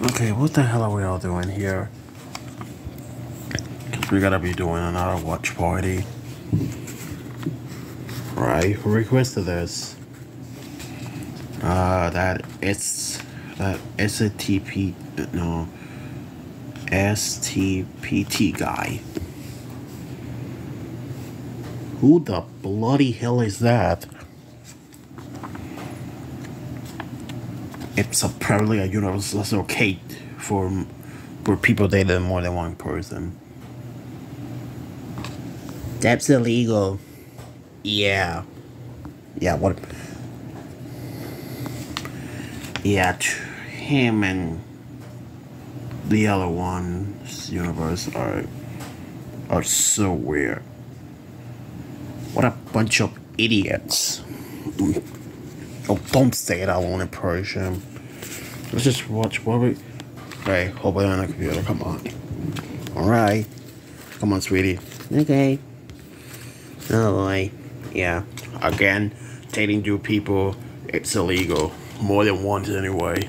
Okay, what the hell are we all doing here? Because we gotta be doing another watch party. Right, who requested this? That it's a TP, no, STPT guy. Who the bloody hell is that? It's apparently a universal cake for people dating more than one person. That's illegal. Yeah. Yeah, what? Yeah, him and the other one's universe are so weird. What a bunch of idiots. Oh, don't say it, Alolan in Persian. Let's just watch what we... Right, hold it on the computer, come on. Alright. Come on, sweetie. Okay. Oh boy. Yeah. Again, dating two people, it's illegal. More than once anyway.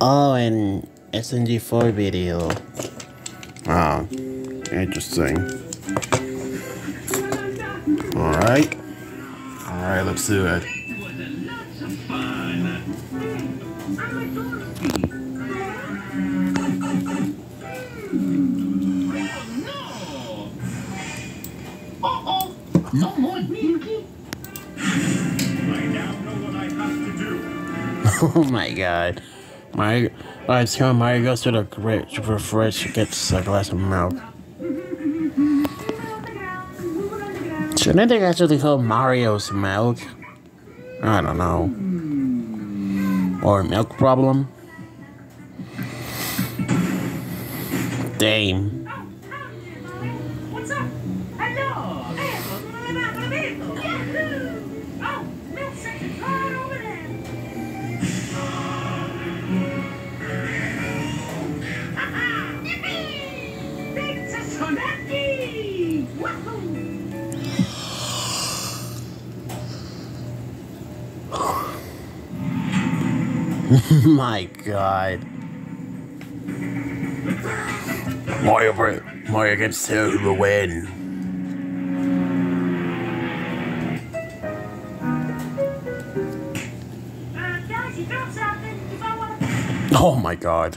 Oh, and SMG4 video. Ah, interesting. Alright. Alright, let's do it. No more drinking. I now know what I have to do. Oh my god. Alright, so Mario goes to the fridge, gets a glass of milk. Shouldn't they actually call Mario's milk? I don't know. Or milk problem? Damn. What's up? Hello. Oh, milk section's right over there. Yippee! Big Suzaku! Wahoo! My god. Mario gets to win. Guys, you dropped something. If I want to... Oh my god.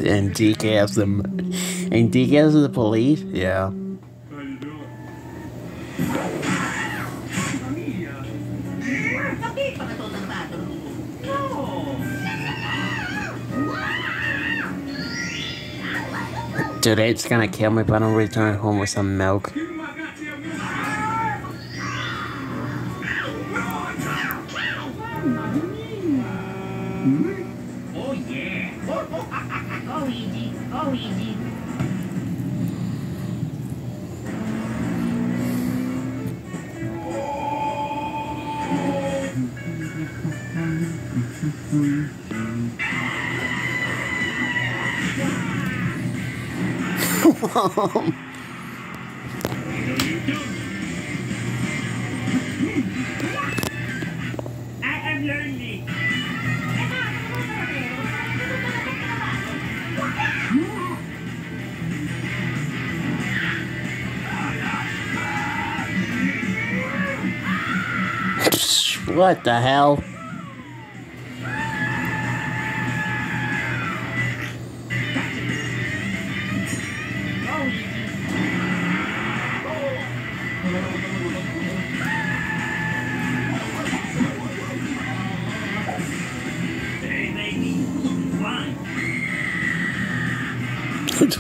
And DK has them. And DK has the police? Yeah. Toadette's gonna kill me if I don't return home with some milk. Oh yeah. Go easy. Go easy. I am lonely. What the hell?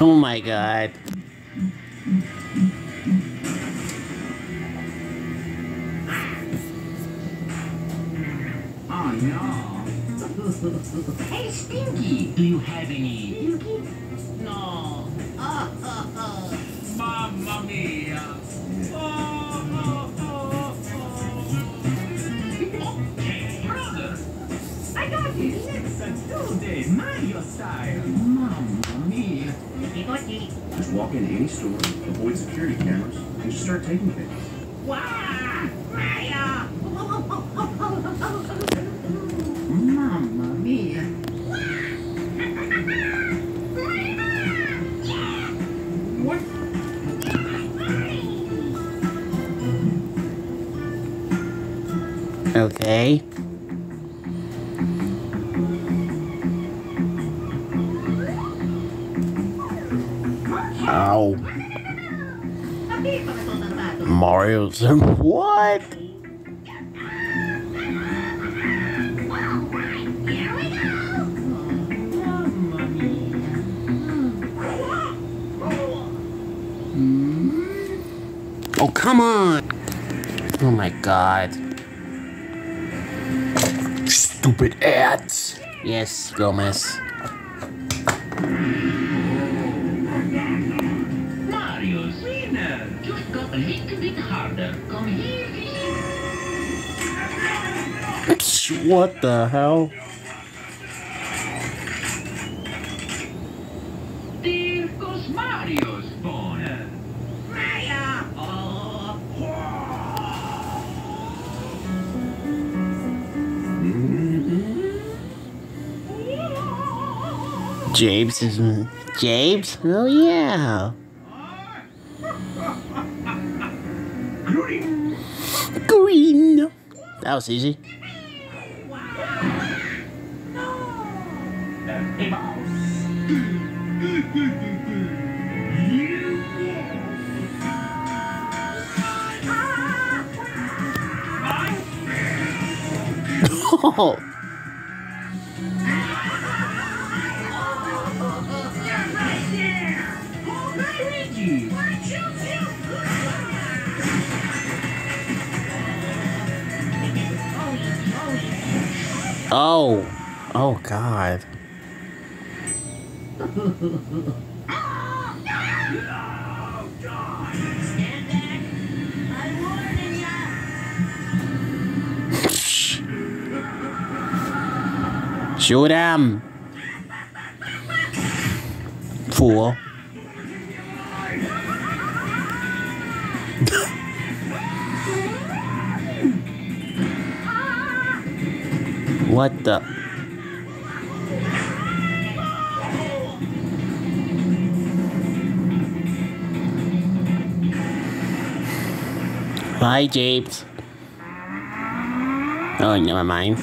Oh my god. Oh no. Hey Stinky, do you have any? No. Mamma mia. Okay, brother. I got this. It's a two-day Mario style. Mamma mia. Iguchi. Just walk into any store, avoid security cameras, Why'd you start taking things? Wow! Mario! Mamma mia! What? Okay. Ow. Mario's what? Oh, come on! Oh my god. Stupid ads! Yes, Gomez. Mario's winner. Just got a little bit harder. Come here, What the hell? there goes Mario's phone. Mario! James is... James? Oh yeah. Green. That was easy. Oh. Oh. Oh God. Shoot him! Fool. What the? Hi, James. Oh, never mind.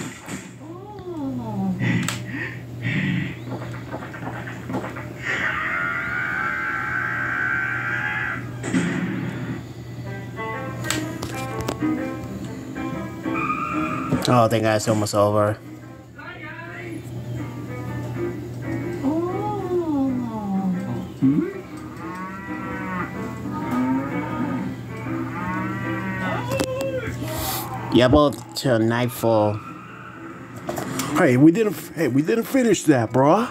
Oh, I think that's almost over. Yeah, both till nightfall. Hey, we didn't finish that, bruh.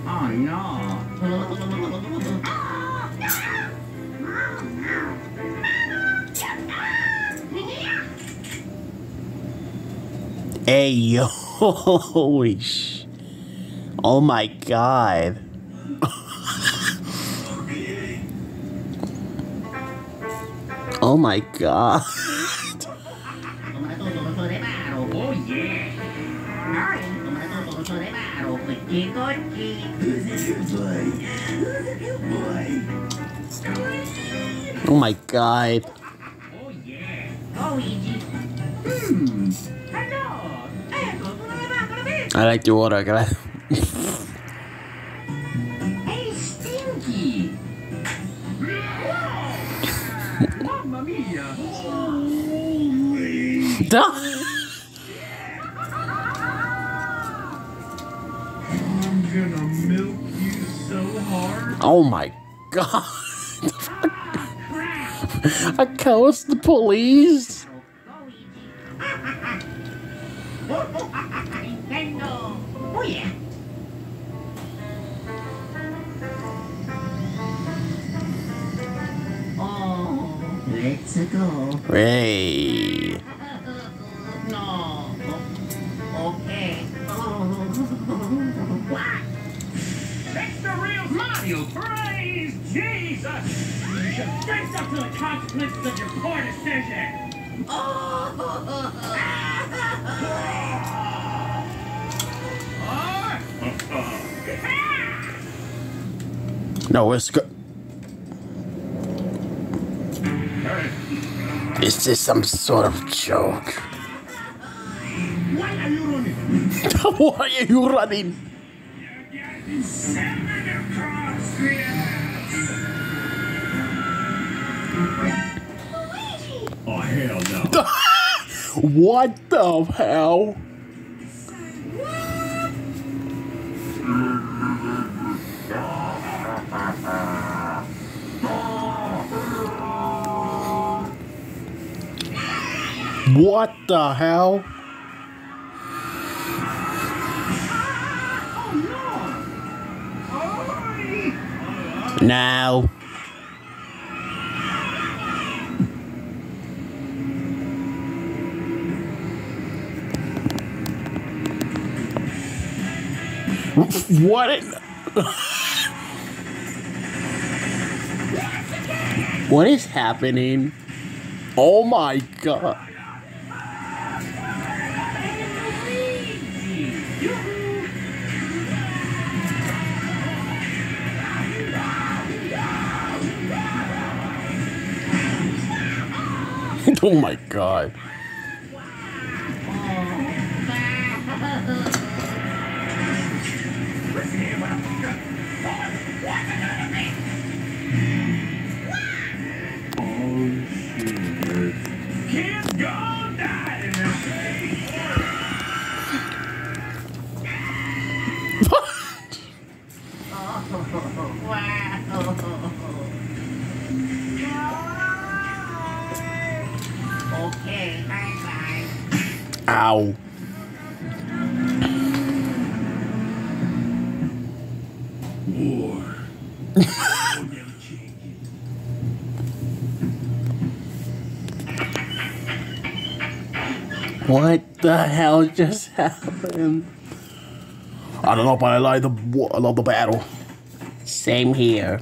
Oh no! Hey, yo, holy sh! Oh my God! Oh my God! Oh my God! Oh yeah! Oh easy! Hello! I like the water, guys. Hey, Stinky! Mamma mia. I'm gonna milk you so hard. Oh my God! I calls the police. Nintendo! Oh yeah! Oh, let's go. Hey. No. Okay. That's the real Mario. Mario, praise Jesus! You should face up to the consequences of your poor decision. No, it's good. Is this some sort of joke? Why are you running? Why are you running? Oh, hell no. What the hell? What the hell? No. What? What is happening? Oh my god. Oh my god. Kids gone die in this Okay, bye-bye. Ow. War. What the hell just happened? I don't know, but I love the battle. Same here.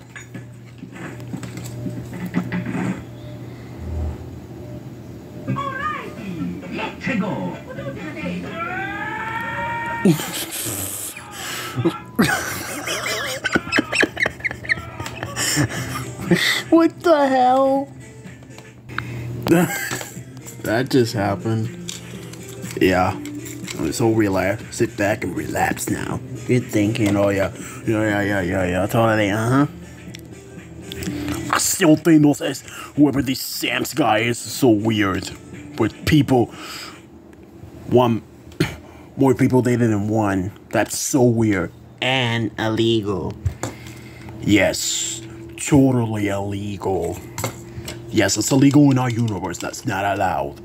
Let's go. What the hell? That just happened. Yeah. So relax. Sit back and relax now. You're thinking, oh yeah, totally, I still think whoever this Sam's guy is so weird. But people, more people dated than one. That's so weird. And illegal. Yes, totally illegal. Yes, it's illegal in our universe. That's not allowed.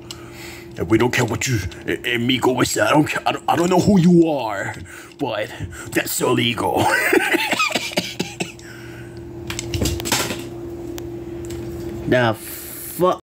And we don't care what you, amigo, I don't know who you are, but that's illegal. The fuck?